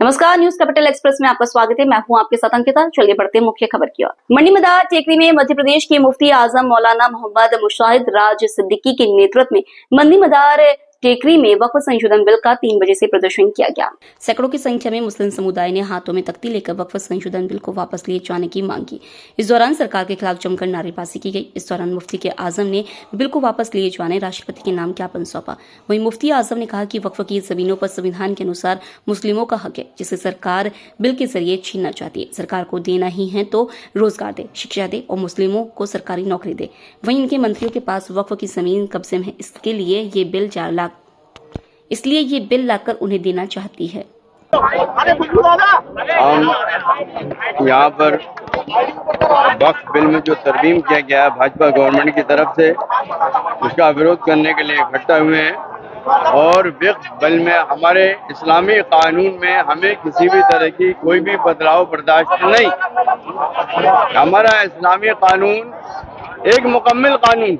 नमस्कार, news capital express में आपका स्वागत है। मैं हूं आपके साथ अंकिता। चलिए बढ़ते हैं मुख्य खबर की ओर। मंडी मदार टेकरी में मध्य प्रदेश के मुफ्ती आजम मौलाना मोहम्मद मुशाहिद राज सिद्दीकी के नेतृत्व में मंडी मदार टेकरी में वक्फ संशोधन बिल का 3 बजे से प्रदर्शन किया गया। सैकड़ों की संख्या में मुस्लिम समुदाय ने हाथों में तख्ती लेकर वक्फ संशोधन बिल को वापस लिए जाने की मांग की। इस दौरान सरकार के खिलाफ जमकर नारेबाजी की गई। इस दौरान मुफ्ती के आजम ने बिल को वापस लिए जाने राष्ट्रपति के नाम ज्ञापन सौंपा। वहीं मुफ्ती आजम ने कहा कि वक्फ की जमीनों पर संविधान के अनुसार मुस्लिमों का हक है, जिसे सरकार बिल के जरिए छीनना चाहती है। सरकार को देना ही है तो रोजगार दे, शिक्षा दे और मुस्लिमों को सरकारी नौकरी दे। वहीं इनके मंत्रियों के पास वक्फ की जमीन कब्जे में है, इसलिए ये बिल लाकर उन्हें देना चाहती है। हम यहाँ पर वक्फ बिल में जो तरमीम किया गया है भाजपा गवर्नमेंट की तरफ से, उसका विरोध करने के लिए इकट्ठा हुए हैं। और वक्फ बिल में हमारे इस्लामी कानून में हमें किसी भी तरह की कोई भी बदलाव बर्दाश्त नहीं। हमारा इस्लामी कानून एक मुकम्मल कानून,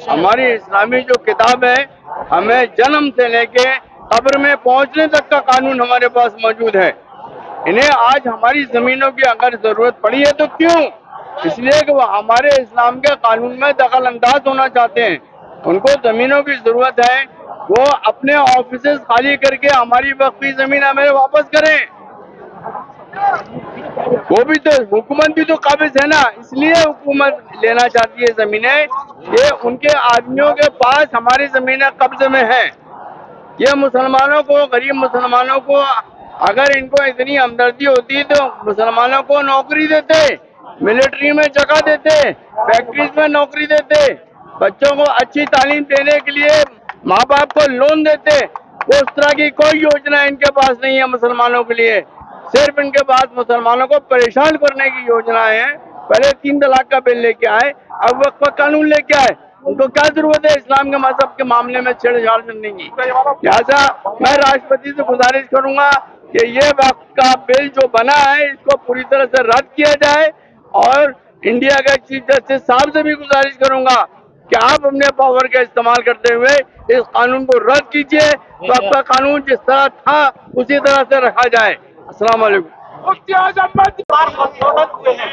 हमारी इस्लामी जो किताब है, हमें जन्म से लेके कब्र में पहुंचने तक का कानून हमारे पास मौजूद है। इन्हें आज हमारी जमीनों की अगर जरूरत पड़ी है तो क्यों? इसलिए कि वो हमारे इस्लाम के कानून में दखल अंदाज होना चाहते हैं। उनको जमीनों की जरूरत है, वो अपने ऑफिसेज खाली करके हमारी वक्फी जमीन हमें वापस करें। वो भी तो हुकूमत भी तो काबिज है ना, इसलिए हुकूमत लेना चाहती है जमीनें। ये उनके आदमियों के पास हमारी जमीनें कब्जे में हैं। ये मुसलमानों को, गरीब मुसलमानों को अगर इनको इतनी हमदर्दी होती तो मुसलमानों को नौकरी देते, मिलिट्री में जगह देते, फैक्ट्रीज में नौकरी देते, बच्चों को अच्छी तालीम देने के लिए माँ बाप को लोन देते। उस तरह की कोई योजना इनके पास नहीं है मुसलमानों के लिए। सिर्फ इनके पास मुसलमानों को परेशान करने की योजनाएं हैं। पहले 3 तलाक का बिल लेके आए, अब वक्फ कानून लेके आए। उनको क्या जरूरत है इस्लाम के मजहब के मामले में छेड़छाड़ करने की? लिहाजा मैं राष्ट्रपति से गुजारिश करूंगा कि ये वक्फ का बिल जो बना है इसको पूरी तरह से रद्द किया जाए। और इंडिया के चीफ जस्टिस साहब से भी गुजारिश करूंगा कि आप अपने पावर का इस्तेमाल करते हुए इस कानून को रद्द कीजिए। वक्फ का कानून जिस तरह था उसी तरह से रखा जाए। अस्सलाम वालेकुम। संशोधन हुए हैं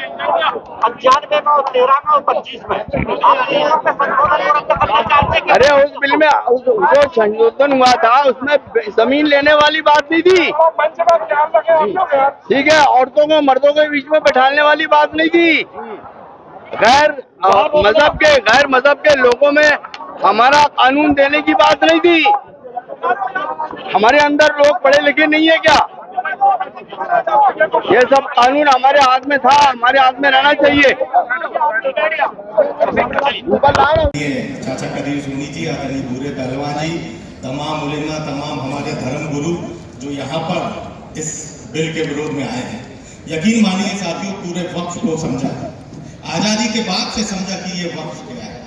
95 में और 13 में और 25 में। अरे उस बिल में जो संशोधन हुआ था उसमें जमीन लेने वाली बात नहीं थी, ठीक है। औरतों को मर्दों के बीच में बैठाने वाली बात नहीं थी। गैर मजहब के लोगों में हमारा कानून देने की बात नहीं थी। हमारे अंदर लोग पढ़े लिखे नहीं है क्या? ये सब कानून हमारे हाथ में था, हमारे हाथ में रहना चाहिए। चाचा कदीर सुनी जी, आदरणीय भूरे पहलवान जी, तमाम उलेमा, तमाम हमारे धर्म गुरु जो यहाँ पर इस बिल के विरोध में आए हैं, यकीन मानिए साथियों, पूरे वक्फ को समझा, आजादी के बाद से समझा कि ये वक्फ क्या है।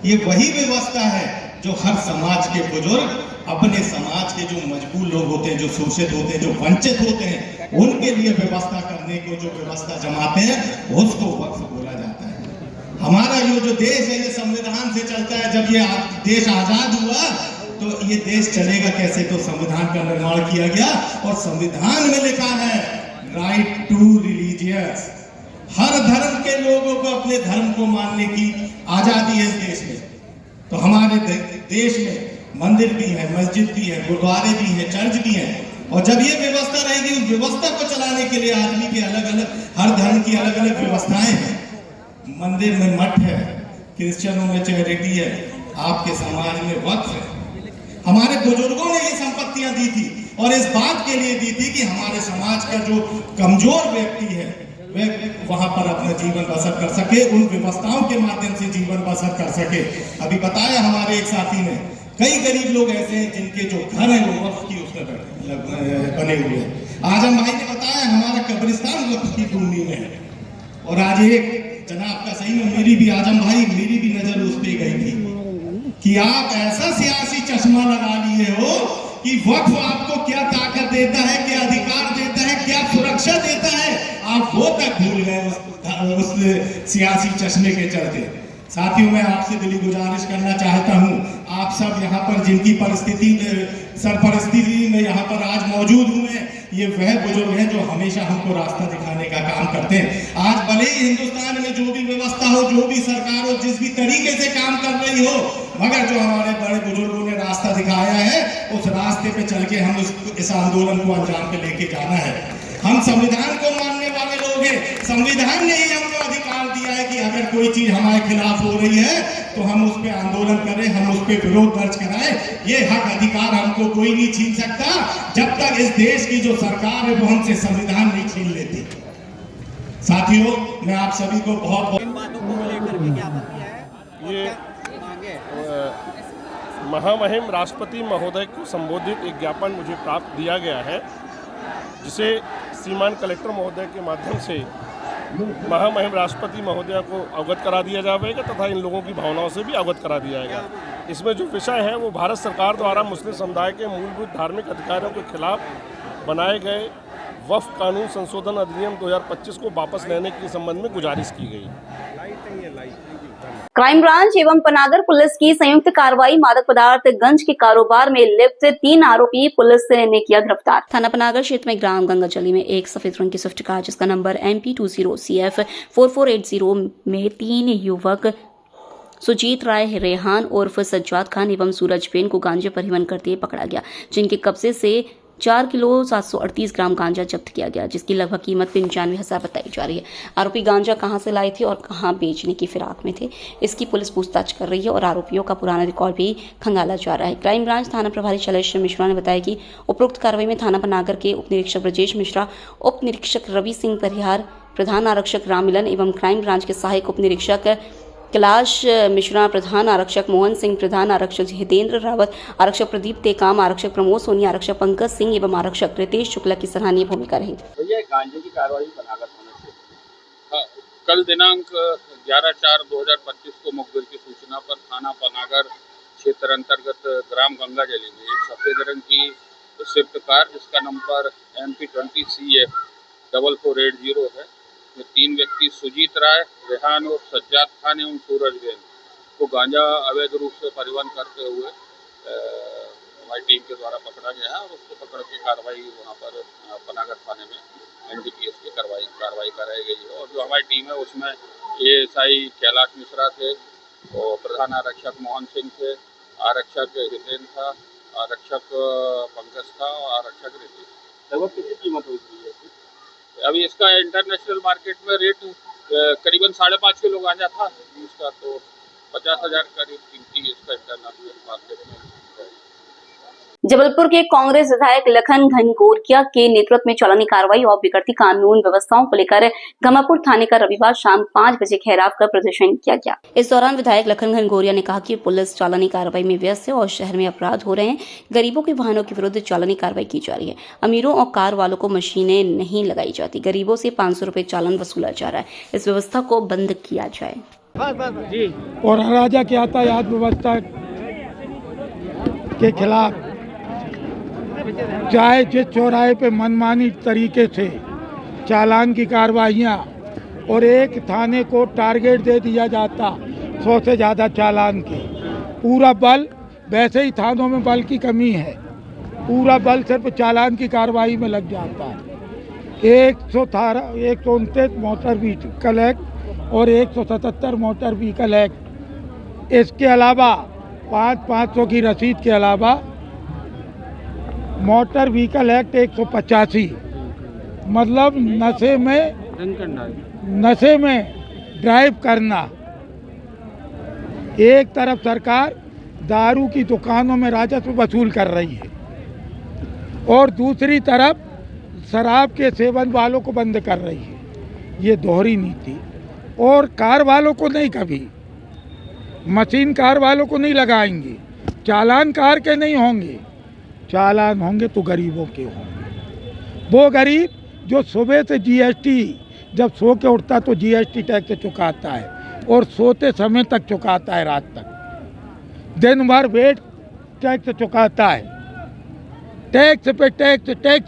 ये वही व्यवस्था है जो हर समाज के बुजुर्ग अपने समाज के जो मजबूर लोग होते हैं, जो शोषित होते हैं, जो वंचित होते हैं, उनके लिए व्यवस्था करने को जो व्यवस्था जमाते हैं उसको वक्फ बोला जाता है। हमारा जो देश है ये संविधान से चलता है। जब ये देश आजाद हुआ तो ये देश चलेगा कैसे? तो संविधान का निर्माण किया गया और संविधान में लिखा है राइट टू रिलीजियस। हर धर्म के लोगों को अपने धर्म को मानने की आजादी है इस देश में। तो हमारे देश में मंदिर भी है, मस्जिद भी है, गुरुद्वारे भी हैं, चर्च भी हैं। और जब ये व्यवस्था रहेगी, उस व्यवस्था को चलाने के लिए आदमी के अलग अलग, हर धर्म की अलग अलग व्यवस्थाएं हैं। मंदिर में मठ है, क्रिश्चियनों में चैरिटी है, आपके समाज में वक्फ है। हमारे बुजुर्गों ने ये संपत्तियां दी थी और इस बात के लिए दी थी कि हमारे समाज का जो कमजोर व्यक्ति है वह वहां पर अपना जीवन बसर कर सके, उन व्यवस्थाओं के माध्यम से जीवन बसर कर सके। अभी बताया हमारे एक साथी ने, कई गरीब लोग ऐसे हैं जिनके जो घर है वो वक्फ की उसमें बने हुए हैं। आजम भाई ने बताया हमारा कब्रिस्तान वक्फ की भूमि में है। और आज एक जनाब का सही में मेरी भी आजम भाई, मेरी भी नजर उस पे गई थी कि आप ऐसा सियासी चश्मा लगा लिए हो कि वक्फ आपको क्या ताकत देता है, क्या अधिकार देता है, क्या सुरक्षा देता है, आप वो तक भूल गए उस सियासी चश्मे के चलते। साथियों, मैं आपसे दिली गुजारिश करना चाहता हूं, आप सब यहाँ पर जिनकी सरपरिस्थिति में यहाँ पर आज मौजूद हुए हैं, ये वह बुजुर्ग हैं जो हमेशा हमको रास्ता दिखाने का काम करते हैं। आज भले ही हिंदुस्तान में जो भी व्यवस्था हो, जो भी सरकार हो, जिस भी तरीके से काम कर रही हो, मगर जो हमारे बड़े बुजुर्गों ने रास्ता दिखाया है, उस रास्ते पे चल के हम इस आंदोलन को अंजाम पे लेके जाना है। हम संविधान को मानने वाले लोग हैं। संविधान ने ही हमको अधिकार दिया है कि अगर कोई चीज हमारे खिलाफ हो रही है तो हम उस पर आंदोलन करें, हम उस पर विरोध दर्ज कराएं। ये हक अधिकार हमको कोई नहीं छीन सकता जब तक इस देश की जो सरकार है वो हमसे संविधान नहीं छीन लेती। साथियों, मैं आप सभी को बहुत ये महामहिम राष्ट्रपति महोदय को संबोधित एक ज्ञापन मुझे प्राप्त दिया गया है, जिसे श्रीमान कलेक्टर महोदय के माध्यम से महामहिम राष्ट्रपति महोदय को अवगत करा दिया जाएगा तथा इन लोगों की भावनाओं से भी अवगत करा दिया जाएगा। इसमें जो विषय है वो भारत सरकार द्वारा मुस्लिम समुदाय के मूलभूत धार्मिक अधिकारों के खिलाफ बनाए गए वक्फ कानून संशोधन अधिनियम 2025 को वापस लेने के संबंध में गुजारिश की गई। क्राइम ब्रांच एवं पनागर पुलिस की संयुक्त कार्रवाई, मादक पदार्थ गंज के कारोबार में लिप्त 3 आरोपी पुलिस ने किया गिरफ्तार। थाना पनागर क्षेत्र में ग्राम गंगाजली में एक सफेद रंग की स्विफ्ट कार जिसका नंबर MP20CF 4480 में 3 युवक सुजीत राय, रेहान उर्फ सज्जाद खान एवं सूरज बेन को गांजे परिवहन करते पकड़ा गया, जिनके कब्जे से 4 किलो 738 ग्राम गांजा जब्त किया गया, जिसकी लगभग कीमत 95,000 बताई जा रही है। आरोपी गांजा कहां से लाए थे और कहां बेचने की फिराक में थे, इसकी पुलिस पूछताछ कर रही है और आरोपियों का पुराना रिकॉर्ड भी खंगाला जा रहा है। क्राइम ब्रांच थाना प्रभारी शैलेश मिश्रा ने बताया कि उपरोक्त कार्रवाई में थाना पनागर के उप निरीक्षक ब्रजेश मिश्रा, उप निरीक्षक रवि सिंह परिहार, प्रधान आरक्षक राममिलन एवं क्राइम ब्रांच के सहायक उप निरीक्षक कैलाश मिश्रा, प्रधान आरक्षक मोहन सिंह, प्रधान आरक्षक हितेंद्र रावत, आरक्षक प्रदीप टेकाम, आरक्षक प्रमोद सोनी, आरक्षक पंकज सिंह एवं आरक्षक रितेश शुक्ला की सराहनीय भूमिका रही। भैया गांजे की कार्रवाई पनागर थाना से कल दिनांक 11/4/2025 को मुखबिर की सूचना पर थाना पनागर क्षेत्र अंतर्गत ग्राम गंगाजली में एक सफेद रंग की स्विफ्ट कार जिसका नंबर MP20CF 4480 है में 3 व्यक्ति सुजीत राय, रेहान और सज्जाद खान एवं सूरज बेन को गांजा अवैध रूप से परिवहन करते हुए हमारी टीम के द्वारा पकड़ा गया है और उसको पकड़ के कार्रवाई वहाँ पर पनागर थाने में NDPS की कार्रवाई कराई गई है। और जो हमारी टीम है उसमें ASI कैलाश मिश्रा थे और प्रधान आरक्षक मोहन सिंह थे, आरक्षक हितेंद्र था, आरक्षक पंकज था और आरक्षक रितेश। लगभग कितनी कीमत होगी? अभी इसका इंटरनेशनल मार्केट में रेट करीबन 5.5 किलो गांजा था इसका, तो 50,000 करीब कीमती इसका इंटरनेशनल मार्केट में। जबलपुर के कांग्रेस विधायक लखन घनघोरिया के नेतृत्व में चालानी कार्रवाई और बिगड़ती कानून व्यवस्थाओं को लेकर गमापुर थाने का रविवार शाम 5 बजे घेराव कर प्रदर्शन किया गया। इस दौरान विधायक लखन घनघोरिया ने कहा कि पुलिस चालानी कार्रवाई में व्यस्त है और शहर में अपराध हो रहे हैं। गरीबों के वाहनों के विरुद्ध चालानी कार्रवाई की जा रही है। अमीरों और कार वालों को मशीनें नहीं लगाई जाती। गरीबों से 500 रुपए चालान वसूला जा रहा है। इस व्यवस्था को बंद किया जाए। और अराजक यातायात व्यवस्था के खिलाफ चाहे जिस चौराहे पे मनमानी तरीके से चालान की कार्रवाइयाँ और एक थाने को टारगेट दे दिया जाता 100 से ज़्यादा चालान के, पूरा बल, वैसे ही थानों में बल की कमी है, पूरा बल सिर्फ चालान की कार्रवाई में लग जाता है। 129 मोटर व्हीकल एक्ट और 177 मोटर व्हीकल एक्ट, इसके अलावा 500 की रसीद के अलावा मोटर व्हीकल एक्ट 185, मतलब नशे में ड्राइव करना। एक तरफ सरकार दारू की दुकानों में राजस्व वसूल कर रही है और दूसरी तरफ शराब के सेवन वालों को बंद कर रही है। ये दोहरी नीति। और कार वालों को नहीं, कभी मशीन कार वालों को नहीं लगाएंगे। चालान कार के नहीं होंगे, चालान होंगे तो गरीबों के होंगे। वो गरीब जो सुबह से GST, जब सो के उठता तो GST टैक्स चुकाता है और सोते समय तक चुकाता है, रात तक दिन भर वेट टैक्स चुकाता है, टैक्स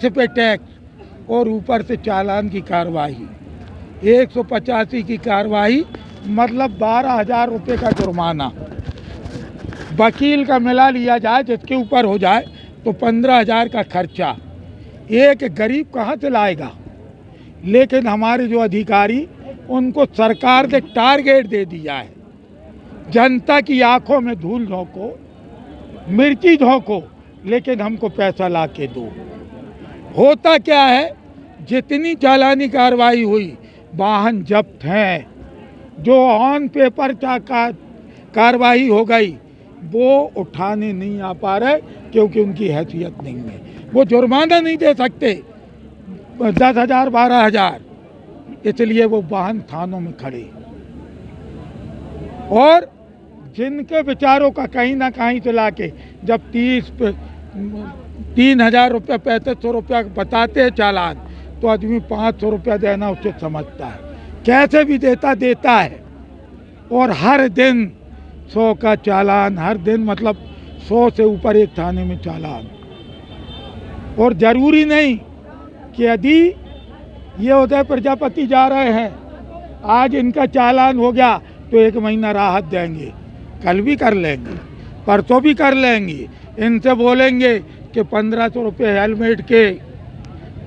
पे टैक्स और ऊपर से चालान की कार्रवाई 185 की कार्रवाई, मतलब 12,000 रुपये का जुर्माना। वकील का मिला लिया जाए जिसके ऊपर हो जाए तो 15,000 का खर्चा। एक गरीब कहाँ से लाएगा। लेकिन हमारे जो अधिकारी, उनको सरकार ने टारगेट दे दिया है, जनता की आंखों में धूल झोंको, मिर्ची झोंको, लेकिन हमको पैसा ला के दो। होता क्या है, जितनी चालानी कार्रवाई हुई, वाहन जब्त हैं, जो ऑन पेपर कार्रवाई हो गई वो उठाने नहीं आ पा रहे क्योंकि उनकी हैसियत नहीं है। वो जुर्माना नहीं दे सकते 10,000 12,000, इसलिए वो वाहन थानों में खड़े। और जिनके विचारों का कहीं ना कहीं से लाके जब 3,000 रुपया 3,500 रुपया बताते हैं चालान, तो आदमी 500 रुपया देना उचित समझता है, कैसे भी देता है। और हर दिन 100 का चालान, हर दिन मतलब 100 से ऊपर एक थाने में चालान। और ज़रूरी नहीं कि यदि ये उदय प्रजापति जा रहे हैं, आज इनका चालान हो गया तो 1 महीना राहत देंगे, कल भी कर लेंगे, परसों भी कर लेंगे। इनसे बोलेंगे कि 1,500 रुपये हेलमेट के,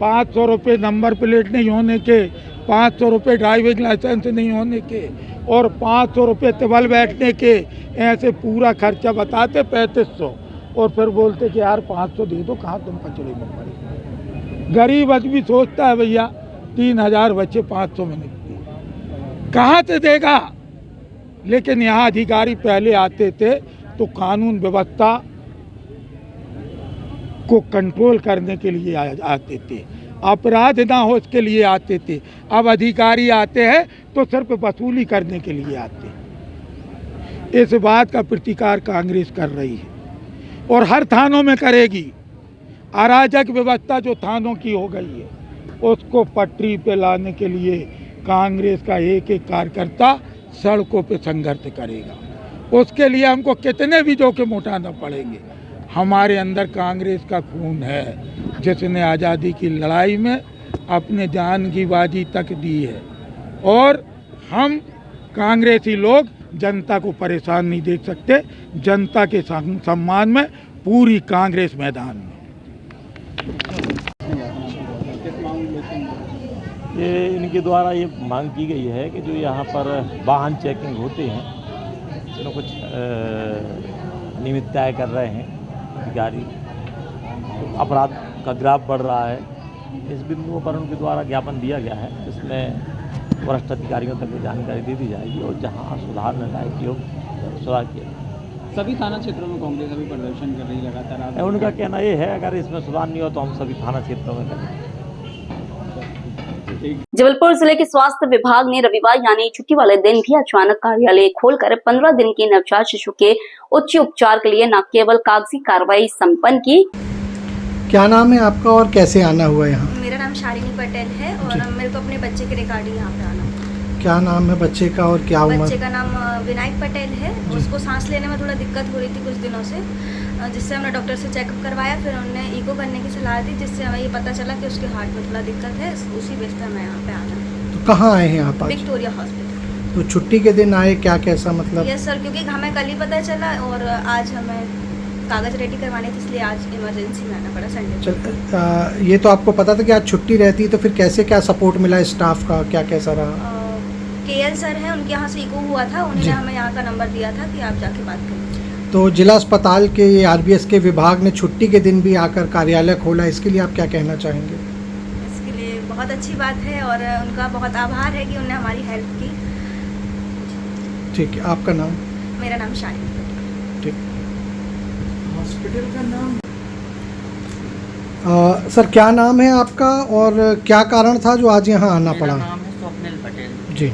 500 रुपये नंबर प्लेट नहीं होने के, 500 रुपये ड्राइविंग लाइसेंस नहीं होने के, और 500 रुपये टेबल बैठने के, ऐसे पूरा खर्चा बताते 3,500, और फिर बोलते कि यार 500 दे दो, कहाँ तुम कचड़े में पड़े। गरीब आदमी सोचता है भैया 3,000 बच्चे 500 में निकले, कहाँ से देगा। लेकिन यहाँ अधिकारी पहले आते थे तो कानून व्यवस्था को कंट्रोल करने के लिए आते थे, अपराध ना हो इसके लिए आते थे। अब अधिकारी आते हैं तो सिर्फ वसूली करने के लिए आते हैं। इस बात का प्रतिकार कांग्रेस कर रही है और हर थानों में करेगी। अराजक व्यवस्था जो थानों की हो गई है, उसको पटरी पे लाने के लिए कांग्रेस का एक एक कार्यकर्ता सड़कों पे संघर्ष करेगा। उसके लिए हमको कितने भी जोखिम उठाना पड़ेंगे। हमारे अंदर कांग्रेस का खून है, जिसने आज़ादी की लड़ाई में अपने जान की बाजी तक दी है। और हम कांग्रेसी लोग जनता को परेशान नहीं देख सकते। जनता के सम्मान में पूरी कांग्रेस मैदान में। ये इनके द्वारा ये मांग की गई है कि जो यहाँ पर वाहन चेकिंग होते हैं, इसमें कुछ अनियमितताएं कर रहे हैं अधिकारी, अपराध का ग्राफ बढ़ रहा है। इस बिंदुओं पर उनके द्वारा ज्ञापन दिया गया है, जिसमें वरिष्ठ अधिकारियों तक जानकारी दे दी जाएगी और जहाँ सुधार न लायक योग सुधार किया। सभी थाना क्षेत्रों में कांग्रेस अभी प्रदर्शन कर रही है लगातार। उनका कहना ये है अगर इसमें सुधार नहीं हो तो हम सभी थाना क्षेत्रों में करेंगे। जबलपुर जिले के स्वास्थ्य विभाग ने रविवार यानी छुट्टी वाले दिन भी अचानक कार्यालय खोलकर 15 दिन के नवजात शिशु के उच्च उपचार के लिए न केवल कागजी कार्रवाई संपन्न की। क्या नाम है आपका और कैसे आना हुआ यहाँ? मेरा नाम शालिनी पटेल है और मेरे को अपने बच्चे के रिगार्डिंग यहाँ पे आना। क्या नाम है बच्चे का और क्या उम्र? बच्चे का नाम विनायक पटेल है। उसको सांस लेने में थोड़ा दिक्कत हो रही थी कुछ दिनों से, जिससे हमने डॉक्टर से चेकअप करवाया। फिर उन्होंने ईको करने की सलाह दी, जिससे हमें ये पता चला कि उसके हार्ट में थोड़ा दिक्कत है। उसी बेस पर मैं यहाँ पे आना। तो कहाँ आए हैं आप आज? Victoria hospital. तो छुट्टी के दिन आए, क्या कैसा मतलब? यस सर, क्योंकि हमें कल ही पता चला और आज हमें कागज रेडी करवाने थे, इसलिए आज इमरजेंसी में आना पड़ा संडे। चल ये तो आपको पता था कि आज छुट्टी रहती है, तो फिर कैसे क्या सपोर्ट मिला स्टाफ का, क्या कैसा रहा? KL सर हैं, उनके यहाँ से ईको हुआ था, उन्होंने हमें यहाँ का नंबर दिया था कि आप जाके बात करें। तो जिला अस्पताल के RBS के विभाग ने छुट्टी के दिन भी आकर कार्यालय खोला, इसके लिए आप क्या कहना चाहेंगे? इसके लिए बहुत अच्छी बात है और उनका बहुत आभार है कि उन्होंने हमारी हेल्प की। ठीक है, आपका नाम? मेरा नाम शालिनी पटेल। ठीक। हॉस्पिटल का नाम? सर क्या नाम है आपका और क्या कारण था जो आज यहाँ आना पड़ा? मेरा नाम है स्वप्निल पटेल जी।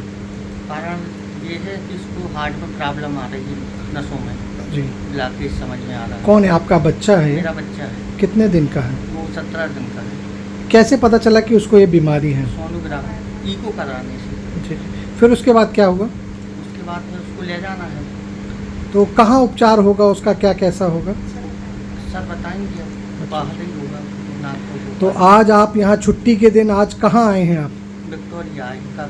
कारण ये है कि इसको हार्ट में प्रॉब्लम आ रही है, नसों में जी, इलाके समझ में आ रहा है। कौन है आपका बच्चा है? मेरा बच्चा है। कितने दिन का है? वो 17 दिन का है। कैसे पता चला कि उसको ये बीमारी है? सोनोग्राफी ईको कराने से। जी। फिर उसके बाद क्या होगा? उसके बाद फिर उसको ले जाना है। तो कहाँ उपचार होगा उसका, क्या कैसा होगा? सर बताएंगे, बाहर ही होगा। तो आज आप यहाँ छुट्टी के दिन आज कहाँ आए हैं आप? विक्टोरिया का।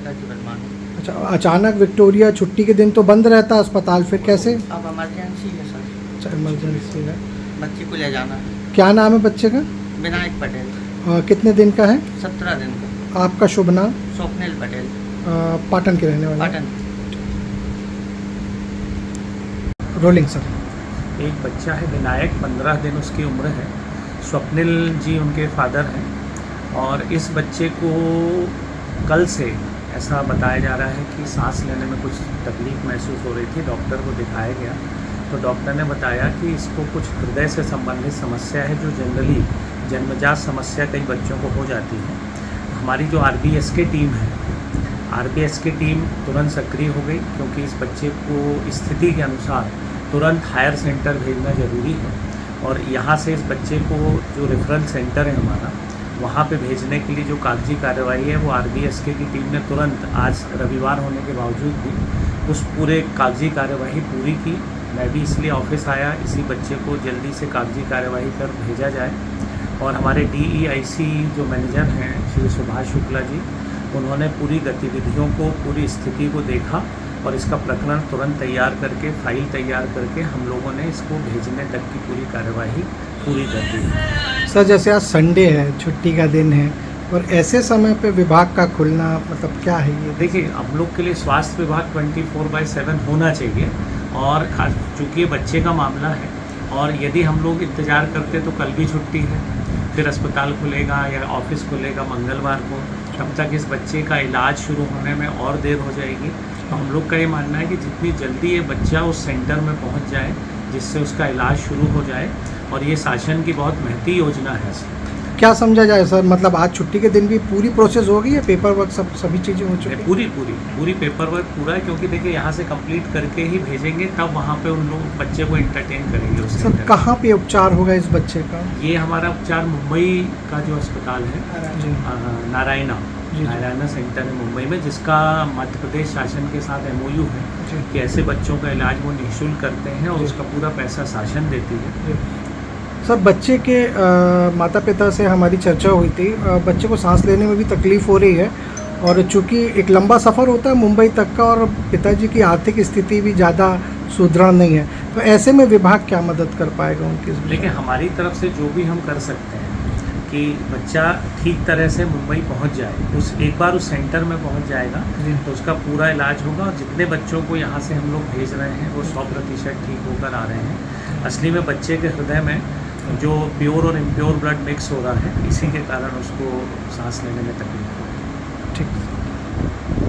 अच्छा, अचानक विक्टोरिया छुट्टी के दिन तो बंद रहता है अस्पताल, फिर कैसे? अब इमरजेंसी है सर। अच्छा, इमरजेंसी है। बच्चे को ले जाना है। क्या नाम है बच्चे का? विनायक पटेल। कितने दिन का है? 17 दिन का। आपका शुभ नाम? स्वप्निल पटेल, पाटन के रहने वाले? पाटन। Rolling sir. एक बच्चा है विनायक, 15 दिन उसकी उम्र है। स्वप्निल जी उनके फादर हैं और इस बच्चे को कल से ऐसा बताया जा रहा है कि सांस लेने में कुछ तकलीफ़ महसूस हो रही थी। डॉक्टर को दिखाया गया तो डॉक्टर ने बताया कि इसको कुछ हृदय से संबंधित समस्या है, जो जनरली जन्मजात समस्या कई बच्चों को हो जाती है। हमारी जो RBSK टीम है, RBSK टीम तुरंत सक्रिय हो गई, क्योंकि इस बच्चे को स्थिति के अनुसार तुरंत हायर सेंटर भेजना ज़रूरी है। और यहाँ से इस बच्चे को जो रेफरल सेंटर है हमारा, वहाँ पे भेजने के लिए जो कागजी कार्रवाई है वो RBSK की टीम ने तुरंत, आज रविवार होने के बावजूद भी उस पूरे कागजी कार्यवाही पूरी की। मैं भी इसलिए ऑफिस आया, इसी बच्चे को जल्दी से कागजी कार्यवाही कर भेजा जाए। और हमारे DEIC जो मैनेजर हैं श्री सुभाष शुक्ला जी, उन्होंने पूरी गतिविधियों को, पूरी स्थिति को देखा और इसका प्रकरण तुरंत तैयार करके, फाइल तैयार करके हम लोगों ने इसको भेजने तक की पूरी कार्यवाही पूरी कर दी। सर, जैसे आज संडे है, छुट्टी का दिन है, और ऐसे समय पे विभाग का खुलना मतलब क्या है ये? देखिए, हम लोग के लिए स्वास्थ्य विभाग 24/7 होना चाहिए, और खास चूँकि ये बच्चे का मामला है और यदि हम लोग इंतज़ार करते तो कल भी छुट्टी है, फिर अस्पताल खुलेगा या ऑफिस खुलेगा मंगलवार को, तब तक इस बच्चे का इलाज शुरू होने में और देर हो जाएगी। तो हम लोग का ये मानना है कि जितनी जल्दी ये बच्चा उस सेंटर में पहुंच जाए, जिससे उसका इलाज शुरू हो जाए, और ये शासन की बहुत महती योजना है। क्या समझा जाए सर, मतलब आज छुट्टी के दिन भी पूरी प्रोसेस हो गई है, पेपर वर्क सभी चीज़ें हो चुकी है? पूरी पेपर वर्क पूरा है, क्योंकि देखिए यहाँ से कंप्लीट करके ही भेजेंगे, तब वहाँ पे उन लोग बच्चे को एंटरटेन करेंगे उस सर, कहाँ पे उपचार होगा इस बच्चे का? ये हमारा उपचार मुंबई का जो अस्पताल है, नारायणा सेंटर है मुंबई में, जिसका मध्य प्रदेश शासन के साथ MOU है कि ऐसे बच्चों का इलाज वो निःशुल्क करते हैं और उसका पूरा पैसा शासन देती है। सर, बच्चे के माता पिता से हमारी चर्चा हुई थी, बच्चे को सांस लेने में भी तकलीफ़ हो रही है, और चूँकि एक लंबा सफ़र होता है मुंबई तक का, और पिताजी की आर्थिक स्थिति भी ज़्यादा सुदृढ़ नहीं है, तो ऐसे में विभाग क्या मदद कर पाएगा उनकी? देखिए, हमारी तरफ से जो भी हम कर सकते हैं कि बच्चा ठीक तरह से मुंबई पहुंच जाए, एक बार उस सेंटर में पहुंच जाएगा तो उसका पूरा इलाज होगा। और जितने बच्चों को यहाँ से हम लोग भेज रहे हैं वो 100% ठीक होकर आ रहे हैं। असली में बच्चे के हृदय में जो प्योर और इम्प्योर ब्लड मिक्स हो रहा है, इसी के कारण उसको सांस लेने में तकलीफ हो रही है।